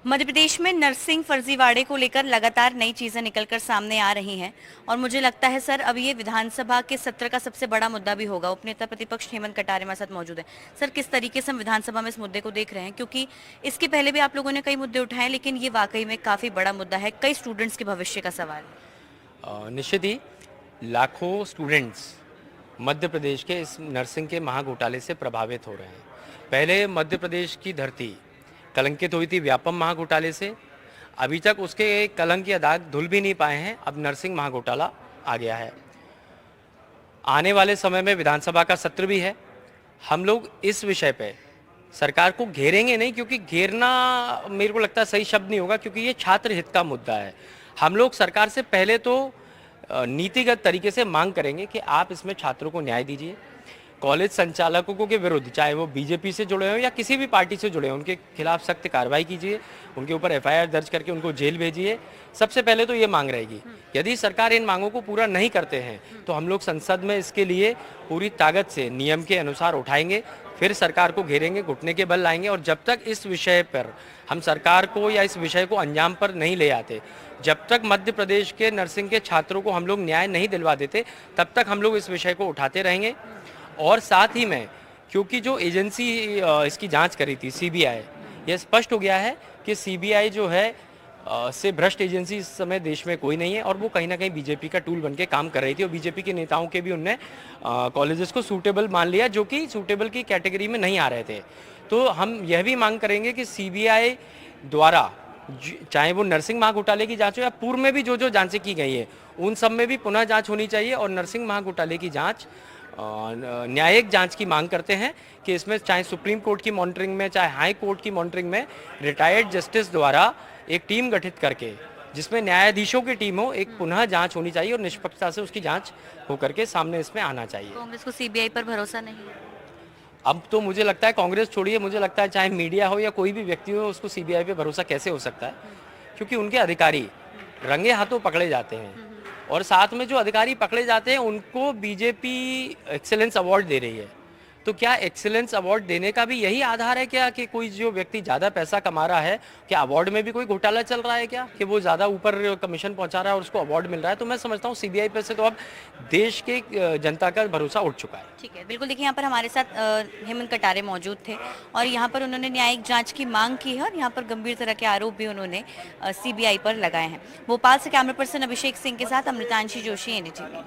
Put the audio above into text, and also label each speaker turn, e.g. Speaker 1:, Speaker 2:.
Speaker 1: मध्य प्रदेश में नर्सिंग फर्जीवाड़े को लेकर लगातार नई चीजें निकलकर सामने आ रही हैं और मुझे लगता है सर अब ये विधानसभा के सत्र का सबसे बड़ा मुद्दा भी होगा। उपनेता प्रतिपक्ष हेमंत कटारे हमारे साथ मौजूद है। सर, किस तरीके से हम विधानसभा में इस मुद्दे को देख रहे हैं, क्योंकि इसके पहले भी आप लोगों ने कई मुद्दे उठाए, लेकिन ये वाकई में काफी बड़ा मुद्दा है, कई स्टूडेंट्स के भविष्य का सवाल।
Speaker 2: निश्चित ही लाखों स्टूडेंट्स मध्य प्रदेश के इस नर्सिंग के महाघोटाले से प्रभावित हो रहे हैं। पहले मध्य प्रदेश की धरती कलंकित हुई थी व्यापम महाघोटाले से, अभी तक उसके कलंक या दाग धुल भी नहीं पाए हैं। अब नर्सिंग महाघोटाला आ गया है। आने वाले समय में विधानसभा का सत्र भी है। हम लोग इस विषय पे सरकार को घेरेंगे नहीं, क्योंकि घेरना मेरे को लगता है सही शब्द नहीं होगा, क्योंकि ये छात्र हित का मुद्दा है। हम लोग सरकार से पहले तो नीतिगत तरीके से मांग करेंगे कि आप इसमें छात्रों को न्याय दीजिए। कॉलेज संचालकों के विरुद्ध, चाहे वो बीजेपी से जुड़े हों या किसी भी पार्टी से जुड़े हों, उनके खिलाफ सख्त कार्रवाई कीजिए, उनके ऊपर एफआईआर दर्ज करके उनको जेल भेजिए। सबसे पहले तो ये मांग रहेगी। यदि सरकार इन मांगों को पूरा नहीं करते हैं तो हम लोग संसद में इसके लिए पूरी ताकत से नियम के अनुसार उठाएंगे, फिर सरकार को घेरेंगे, घुटने के बल लाएंगे। और जब तक इस विषय पर हम सरकार को या इस विषय को अंजाम पर नहीं ले आते, जब तक मध्य प्रदेश के नर्सिंग के छात्रों को हम लोग न्याय नहीं दिलवा देते, तब तक हम लोग इस विषय को उठाते रहेंगे। और साथ ही में, क्योंकि जो एजेंसी इसकी जांच करी थी सीबीआई, ये स्पष्ट हो गया है कि सीबीआई जो है से भ्रष्ट एजेंसी इस समय देश में कोई नहीं है, और वो कहीं ना कहीं बीजेपी का टूल बनके काम कर रही थी। और बीजेपी के नेताओं के भी उनने कॉलेजेस को सूटेबल मान लिया, जो कि सूटेबल की कैटेगरी में नहीं आ रहे थे। तो हम यह भी मांग करेंगे कि सीबीआई द्वारा, चाहे वो नर्सिंग महाघोटाले की जांच हो या पूर्व में भी जो जो जांचें की गई है, उन सब में भी पुनः जांच होनी चाहिए। और नर्सिंग महाघोटाले की जांच न्यायिक जांच की मांग करते हैं कि इसमें चाहे सुप्रीम कोर्ट की मॉनिटरिंग में, चाहे हाई कोर्ट की मॉनिटरिंग में रिटायर्ड जस्टिस द्वारा एक टीम गठित करके, जिसमें न्यायाधीशों की टीम हो, एक पुनः जांच होनी चाहिए और निष्पक्षता से उसकी जांच होकर के सामने इसमें आना चाहिए।
Speaker 1: कांग्रेस को सीबीआई पर भरोसा नहीं है?
Speaker 2: अब तो मुझे लगता है, कांग्रेस छोड़िए, मुझे लगता है चाहे मीडिया हो या कोई भी व्यक्ति हो, उसको सीबीआई पे भरोसा कैसे हो सकता है, क्योंकि उनके अधिकारी रंगे हाथों पकड़े जाते हैं। और साथ में जो अधिकारी पकड़े जाते हैं उनको बीजेपी एक्सेलेंस अवार्ड दे रही है। तो क्या एक्सेलेंस अवार्ड देने का भी यही आधार है क्या, कि कोई जो व्यक्ति ज़्यादा पैसा कमा रहा है, क्या अवार्ड में भी कोई घोटाला चल रहा है क्या, कि वो ज़्यादा ऊपर कमीशन पहुंचा रहा है और उसको अवार्ड मिल रहा है? तो मैं समझता हूँ सीबीआई पे से तो अब देश के जनता का भरोसा उठ चुका है।
Speaker 1: ठीक है, बिल्कुल। देखिए, यहाँ पर हमारे साथ हेमंत कटारे मौजूद थे और यहाँ पर उन्होंने न्यायिक जांच की मांग की है और यहाँ पर गंभीर तरह के आरोप भी उन्होंने सीबीआई पर लगाए हैं। भोपाल से कैमरा पर्सन अभिषेक सिंह के साथ अमृतांशी जोशी, एनडीटीवी।